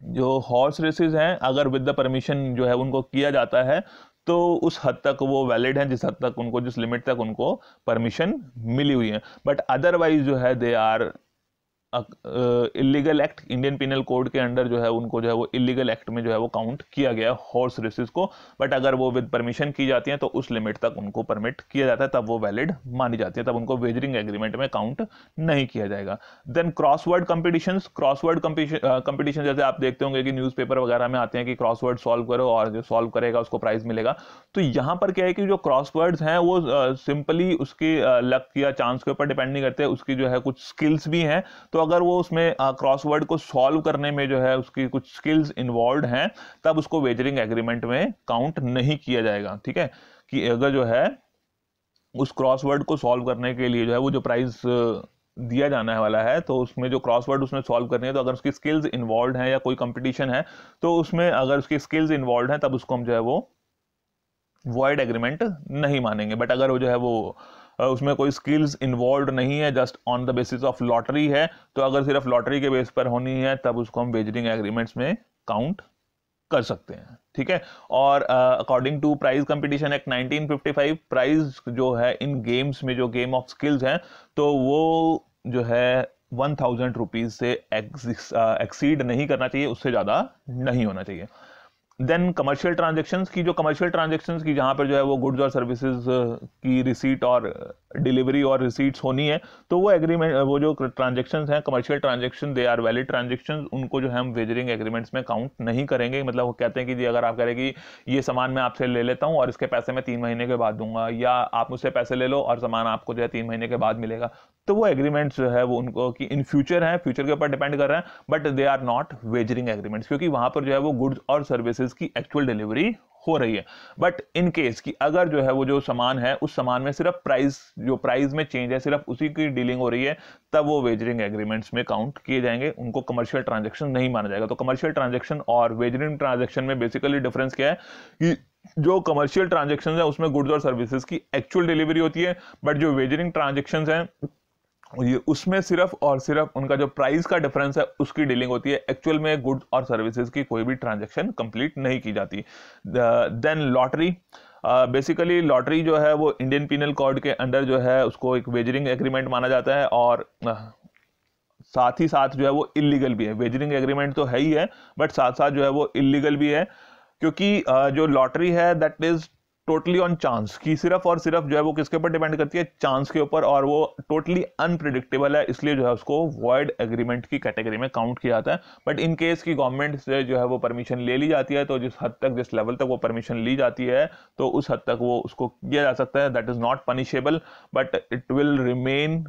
[SPEAKER 1] जो हॉर्स रेसेस हैं अगर विद द परमिशन जो है उनको किया जाता है तो उस हद तक वो वैलिड हैं जिस हद तक उनको, जिस लिमिट तक उनको परमिशन मिली हुई है। बट अदरवाइज जो है they are illegal act. Indian penal code के अंडर जो है उनको जो है वो इलीगल एक्ट में जो है वो काउंट किया गया हॉर्स रेसेस को। बट अगर वो विद परमिशन की जाती हैं तो उस लिमिट तक उनको परमिट किया जाता है, तब वो वैलिड मानी जाती है, तब उनको वेजरिंग एग्रीमेंट में काउंट नहीं किया जाएगा। Then crossword competitions, crossword competition जैसे आप देखते होंगे कि न्यूज़पेपर वगैरह में आते हैं कि क्रॉसवर्ड सॉल्व करो और जो सॉल्व करेगा उसको प्राइज मिलेगा। तो यहाँ पर क्या है कि जो क्रॉसवर्ड्स हैं वो सिंपली उसकी लक या चांस के ऊपर डिपेंड नहीं करते, उसकी जो है कुछ स्किल्स भी हैं। तो अगर वो उसमें क्रॉसवर्ड को सॉल्व करने में जो है उसकी कुछ स्किल्स इन्वॉल्व हैं तब उसको वेजरिंग एग्रीमेंट में काउंट नहीं किया जाएगा। ठीक है, कि अगर जो है उस क्रॉसवर्ड को सॉल्व करने के लिए जो है वो जो प्राइस दिया जाने वाला है तो उसमें जो क्रॉसवर्ड उसमें सॉल्व करनी है तो अगर उसकी स्किल्स इन्वॉल्व हैं या कोई कंपटीशन है तो उसमें अगर उसकी स्किल्स इन्वॉल्व हैं तब उसको हम जो है वो वॉइड एग्रीमेंट नहीं मानेंगे। बट अगर वो जो है वो उसमें कोई स्किल्स इन्वॉल्व नहीं है, just on the basis of lottery है, तो अगर सिर्फ लॉटरी के बेस पर होनी है तब उसको हम वेजरिंग एग्रीमेंट्स में काउंट कर सकते हैं। ठीक है, और according to prize competition act 1955 prize जो है इन गेम्स में जो गेम ऑफ स्किल्स हैं तो वो जो है 1000 रुपीज से एक्सीड नहीं करना चाहिए, उससे ज़्यादा नहीं होना चाहिए। देन कमर्शियल ट्रांजेक्शन्स की, जो कमर्शियल ट्रांजेक्शन्स की जहाँ पर जो है वो गुड्स और सर्विसेज की रिसीट और डिलीवरी और रिसीट्स होनी है तो वो एग्रीमेंट, वो जो ट्रांजेक्शन्स हैं commercial transaction they are valid transactions, उनको जो है हम वेजरिंग एग्रीमेंट्स में काउंट नहीं करेंगे। मतलब वो कहते हैं कि जी अगर आप कह रहे हैं कि ये सामान मैं आपसे ले लेता हूँ और इसके पैसे मैं 3 महीने के बाद दूंगा, या आप मुझसे पैसे ले लो और सामान आपको जो है 3 महीने के बाद मिलेगा, तो वो एग्रीमेंट्स जो है वो उनको कि इन फ्यूचर है, फ्यूचर के ऊपर डिपेंड कर रहे हैं, but they are not wagering agreements, क्योंकि वहां पर जो है वो गुड्स और सर्विसेज की एक्चुअल डिलीवरी हो रही है। बट इन केस कि अगर जो है वो जो सामान है उस सामान में सिर्फ प्राइस, जो प्राइस में चेंज है सिर्फ उसी की डीलिंग हो रही है, तब वो वेजरिंग एग्रीमेंट्स में काउंट किए जाएंगे, उनको कमर्शियल ट्रांजैक्शन नहीं माना जाएगा। तो कमर्शियल ट्रांजैक्शन और वेजरिंग ट्रांजैक्शन में बेसिकली डिफरेंस क्या है कि जो कमर्शियल ट्रांजैक्शन है उसमें गुड्स और सर्विसेज की एक्चुअल डिलीवरी होती है, बट जो वेजरिंग ट्रांजैक्शन है ये उसमें सिर्फ और सिर्फ उनका जो प्राइस का डिफरेंस है उसकी डीलिंग होती है, एक्चुअल में गुड्स और सर्विसेज की कोई भी ट्रांजैक्शन कंप्लीट नहीं की जाती। देन लॉटरी, बेसिकली लॉटरी जो है वो इंडियन पिनल कोड के अंडर जो है उसको एक वेजरिंग एग्रीमेंट माना जाता है, और साथ ही साथ जो है वो इलीगल भी है। वेजरिंग एग्रीमेंट तो है ही है बट साथ साथ जो है वो इलीगल भी है, क्योंकि जो लॉटरी है that is totally on chance, कि सिर्फ और सिर्फ जो है वो किसके ऊपर डिपेंड करती है, चांस के ऊपर, और वो टोटली अनप्रिडिक्टेबल है, इसलिए जो है उसको वॉइड एग्रीमेंट की कैटेगरी में काउंट किया जाता है। बट इन केस की गवर्नमेंट से जो है वो परमिशन ले ली जाती है तो जिस हद तक, जिस लेवल तक वो परमिशन ली जाती है तो उस हद तक वो उसको किया जा सकता है, that is not punishable but it will remain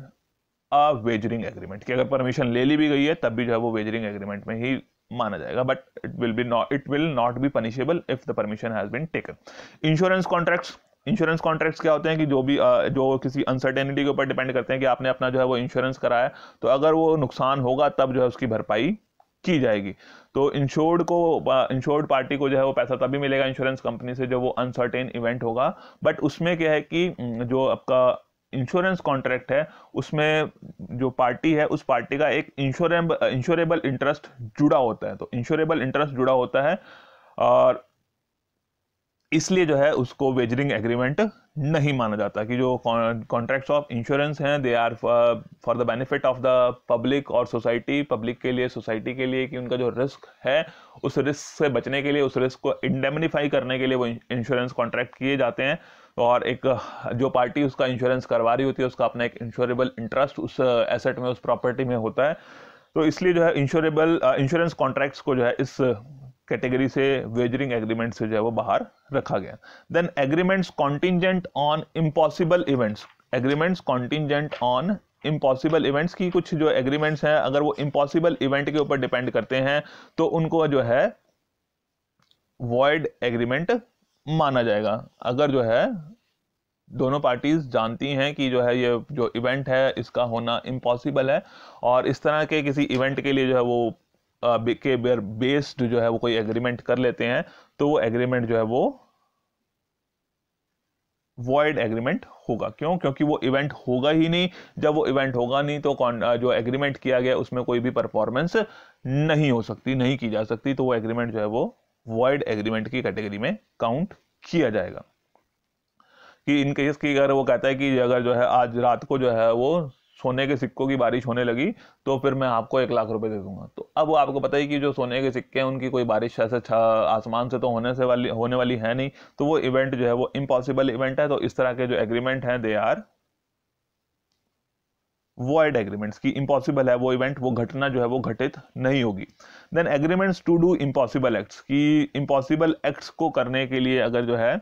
[SPEAKER 1] a wagering agreement, कि अगर परमिशन ले ली भी गई है तब भी जो है वो वेजरिंग एग्रीमेंट में ही माना जाएगा, but it will not be punishable if the permission has been taken. Insurance contracts, insurance contracts क्या होते हैं कि जो भी जो किसी अनसर्टेनिटी के ऊपर डिपेंड करते हैं कि आपने अपना जो है वो इंश्योरेंस कराया, तो अगर वो नुकसान होगा तब जो है उसकी भरपाई की जाएगी। तो इंश्योर्ड पार्टी को जो है वो पैसा तभी मिलेगा इंश्योरेंस कंपनी से जब वो अनसर्टेन इवेंट होगा। बट उसमें क्या है कि जो आपका इंश्योरेंस कॉन्ट्रैक्ट है उसमें जो पार्टी है उस पार्टी का एक इंश्योरेबल इंटरेस्ट जुड़ा होता है। तो इंश्योरेबल इंटरेस्ट जुड़ा होता है और इसलिए जो है उसको वेजरिंग एग्रीमेंट नहीं माना जाता कि जो कॉन्ट्रैक्ट्स ऑफ इंश्योरेंस हैं they are for the benefit of the public और सोसाइटी, पब्लिक के लिए, सोसाइटी के लिए, कि उनका जो रिस्क है उस रिस्क से बचने के लिए, उस रिस्क को इंडेमनीफाई करने के लिए वो इंश्योरेंस कॉन्ट्रैक्ट किए जाते हैं। और एक जो पार्टी उसका इंश्योरेंस करवा रही होती है उसका अपना एक इंश्योरेबल इंटरेस्ट उस एसेट में, उस प्रॉपर्टी में होता है। तो इसलिए जो है इंश्योरेंस कॉन्ट्रैक्ट्स को जो है इस कैटेगरी से, वेजरिंग एग्रीमेंट से जो है वो बाहर रखा गया। Then agreements contingent on impossible events. Agreements contingent on impossible events की कुछ जो एग्रीमेंट्स हैं अगर वो इम्पॉसिबल इवेंट के ऊपर डिपेंड करते हैं तो उनको जो है वॉइड एग्रीमेंट माना जाएगा। अगर जो है दोनों पार्टीज जानती हैं कि जो है ये जो इवेंट है इसका होना इम्पॉसिबल है और इस तरह के किसी इवेंट के लिए जो है वो के बेस्ड जो है वो कोई एग्रीमेंट कर लेते हैं तो वो एग्रीमेंट जो है वो वॉइड एग्रीमेंट होगा। क्यों? क्योंकि वो इवेंट होगा ही नहीं। जब वो इवेंट होगा नहीं तो जो एग्रीमेंट किया गया उसमें कोई भी परफॉर्मेंस नहीं हो सकती, नहीं की जा सकती, तो वो एग्रीमेंट जो है वो वॉइड एग्रीमेंट की कैटेगरी में काउंट किया जाएगा। कि इन केस की अगर वो कहता है कि अगर जो है आज रात को जो है वो सोने के सिक्कों की बारिश होने लगी तो फिर मैं आपको 1 लाख रुपए दे दूंगा, तो अब वो आपको पता ही कि जो सोने के सिक्के हैं उनकी कोई बारिश ऐसे आसमान से तो होने वाली है नहीं, तो वो इवेंट जो है वो इम्पॉसिबल इवेंट है। तो इस तरह के जो एग्रीमेंट हैं दे आर वॉइड एग्रीमेंट्स की इम्पॉसिबल है वो इवेंट, वो घटना जो है वो घटित नहीं होगी। Then agreements to do impossible acts, की इम्पॉसिबल एक्ट्स को करने के लिए अगर जो है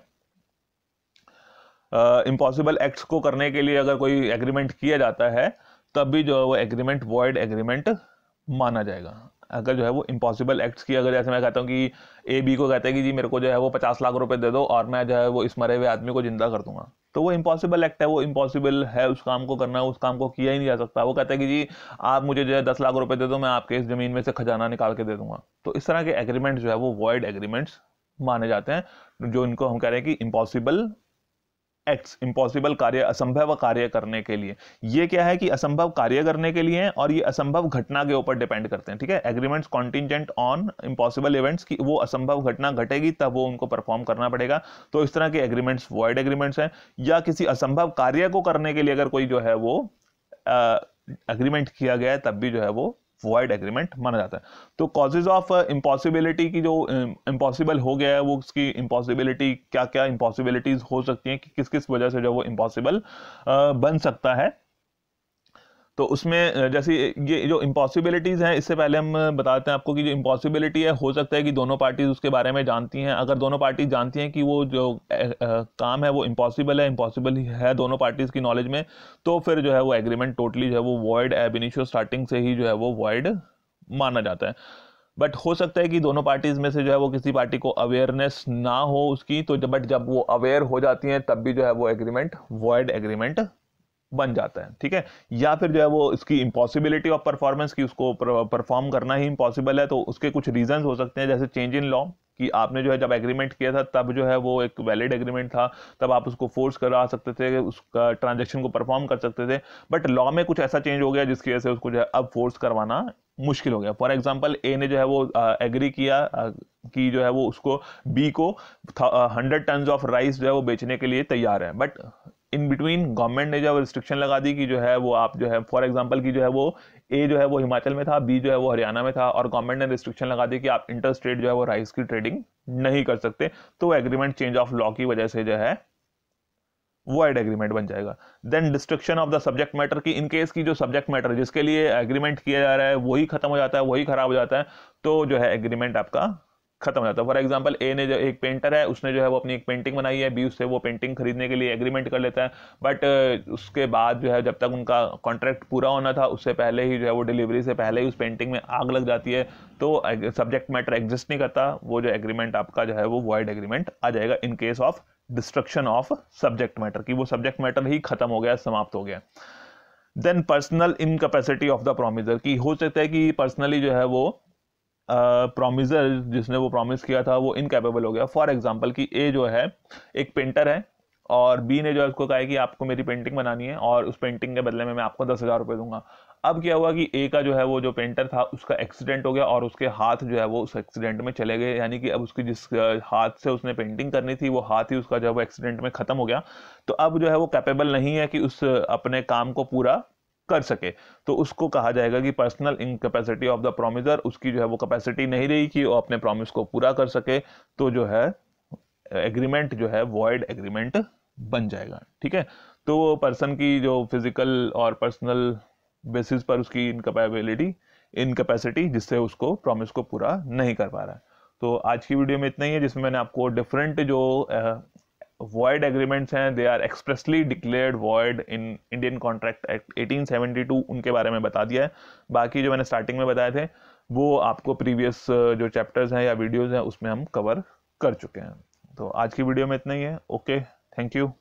[SPEAKER 1] इम्पॉसिबल एक्ट्स को करने के लिए अगर कोई एग्रीमेंट किया जाता है तब भी जो है वो एग्रीमेंट वॉइड एग्रीमेंट माना जाएगा। अगर जो है वो इम्पॉसिबल एक्ट्स की, अगर जैसे मैं कहता हूँ कि ए बी को कहता है कि जी मेरे को जो है वो 50 लाख रुपए दे दो और मैं जो है वो इस मरे हुए आदमी को जिंदा कर दूंगा, तो वो इम्पॉसिबल एक्ट है, वो इम्पॉसिबल है उस काम को करना, उस काम को किया ही नहीं जा सकता। वो कहता है कि जी आप मुझे जो है 10 लाख रुपए दे दो, मैं आपके इस जमीन में से खजाना निकाल के दे दूंगा। तो इस तरह के एग्रीमेंट जो है वो वॉइड एग्रीमेंट्स माने जाते हैं, जो इनको हम कह रहे हैं कि इम्पॉसिबल एक्ट्स, इम्पॉसिबल कार्य, असंभव कार्य करने के लिए। ये क्या है कि असंभव कार्य करने के लिए हैं और ये असंभव घटना के ऊपर डिपेंड करते हैं। ठीक है, agreements contingent on impossible events की वो असंभव घटना घटेगी तब वो उनको परफॉर्म करना पड़ेगा। तो इस तरह के एग्रीमेंट्स वॉइड एग्रीमेंट्स हैं। या किसी असंभव कार्य को करने के लिए अगर कोई जो है वो एग्रीमेंट किया गया है तब भी जो है वो वॉइड एग्रीमेंट माना जाता है। तो कॉजेज ऑफ इम्पॉसिबिलिटी की, जो इम्पॉसिबल हो गया है वो उसकी इम्पॉसिबिलिटी, क्या क्या इम्पॉसिबिलिटीज हो सकती हैं कि किस किस वजह से जो वो इम्पॉसिबल बन सकता है। तो उसमें जैसे ये जो इम्पॉसिबिलिटीज हैं, इससे पहले हम बताते हैं आपको कि जो इम्पॉसिबिलिटी है हो सकता है कि दोनों पार्टीज उसके बारे में जानती हैं। अगर दोनों पार्टीज जानती हैं कि वो जो काम है वो इम्पॉसिबल है दोनों पार्टीज की नॉलेज में, तो फिर जो है वो एग्रीमेंट टोटली जो है वो वॉइड एब इनिशियो स्टार्टिंग से ही जो है वो वॉइड माना जाता है। बट हो सकता है कि दोनों पार्टीज में से जो है वो किसी पार्टी को अवेयरनेस ना हो उसकी, तो बट जब वो अवेयर हो जाती हैं तब भी जो है वो एग्रीमेंट वॉइड एग्रीमेंट बन जाता है। ठीक है, या फिर जो है वो इसकी इम्पॉसिबिलिटी ऑफ परफॉर्मेंस की, उसको परफॉर्म करना ही इम्पॉसिबल है, तो उसके कुछ रीजंस हो सकते हैं, जैसे चेंज इन लॉ कि आपने जो है जब एग्रीमेंट किया था तब जो है वो एक वैलिड एग्रीमेंट था, तब आप उसको फोर्स करा सकते थे, उसका ट्रांजेक्शन को परफॉर्म कर सकते थे। बट लॉ में कुछ ऐसा चेंज हो गया जिसकी वजह से उसको जो है अब फोर्स करवाना मुश्किल हो गया। फॉर एग्जाम्पल ए ने जो है वो एग्री किया कि जो है वो उसको बी को 100 टन ऑफ राइस जो है वो बेचने के लिए तैयार है, बट इन बिटवीन गवर्नमेंट ने जब रिस्ट्रिक्शन लगा दी कि जो है वो आप जो है फॉर एग्जांपल की जो है वो ए जो है वो हिमाचल में था, बी जो है वो हरियाणा में था, और गवर्नमेंट ने रिस्ट्रिक्शन लगा दी कि आप इंटर स्टेट जो है वो राइस की ट्रेडिंग नहीं कर सकते, तो एग्रीमेंट चेंज ऑफ लॉ की वजह से जो है वॉइड एग्रीमेंट बन जाएगा। Then destruction of the subject matter की, इन केस की जो सब्जेक्ट मैटर जिसके लिए एग्रीमेंट किया जा रहा है वही खत्म हो जाता है, वही खराब हो जाता है, तो जो है एग्रीमेंट आपका खत्म हो जाता है। फॉर एग्जांपल ए ने जो एक पेंटर है उसने जो है वो अपनी एक पेंटिंग बनाई है, बी उससे वो पेंटिंग खरीदने के लिए एग्रीमेंट कर लेता है, बट उसके बाद जो है जब तक उनका कॉन्ट्रैक्ट पूरा होना था उससे पहले ही जो है वो डिलीवरी से पहले ही उस पेंटिंग में आग लग जाती है, तो सब्जेक्ट मैटर एग्जिस्ट नहीं करता, वो जो एग्रीमेंट आपका जो है वो वॉइड एग्रीमेंट आ जाएगा इन case of destruction of subject matter की, वो सब्जेक्ट मैटर ही खत्म हो गया, समाप्त हो गया। Then personal incapacity of the promisor की, हो सकता है कि पर्सनली जो है वो प्रॉमिसर जिसने वो प्रॉमिस किया था वो इनकैपेबल हो गया। फॉर एग्जांपल कि ए जो है एक पेंटर है और बी ने जो है उसको कहा है कि आपको मेरी पेंटिंग बनानी है और उस पेंटिंग के बदले में मैं आपको 10,000 रुपये दूंगा। अब क्या हुआ कि ए का जो है वो जो पेंटर था उसका एक्सीडेंट हो गया और उसके हाथ जो है वो उस एक्सीडेंट में चले गए, यानी कि अब उसकी जिस हाथ से उसने पेंटिंग करनी थी वो हाथ ही उसका जो है वो एक्सीडेंट में खत्म हो गया। तो अब जो है वो कैपेबल नहीं है कि उस अपने काम को पूरा कर सके। तो उसको कहा जाएगा कि personal incapacity of the promiser, उसकी जो है वो कैपेसिटी नहीं रही कि वो अपने प्रॉमिस को पूरा कर सके। तो जो है एग्रीमेंट जो है वॉइड एग्रीमेंट बन जाएगा। ठीक है, तो वो पर्सन की जो फिजिकल और पर्सनल बेसिस पर उसकी इनकैपेसिटी जिससे उसको प्रॉमिस को पूरा नहीं कर पा रहा है। तो आज की वीडियो में इतना ही है, जिसमें मैंने आपको डिफरेंट जो वॉइड एग्रीमेंट्स हैं, they are expressly declared void in Indian contract act 1872, उनके बारे में बता दिया है। बाकी जो मैंने स्टार्टिंग में बताए थे वो आपको प्रीवियस जो चैप्टर्स हैं या वीडियोस हैं उसमें हम कवर कर चुके हैं। तो आज की वीडियो में इतना ही है। Okay, thank you.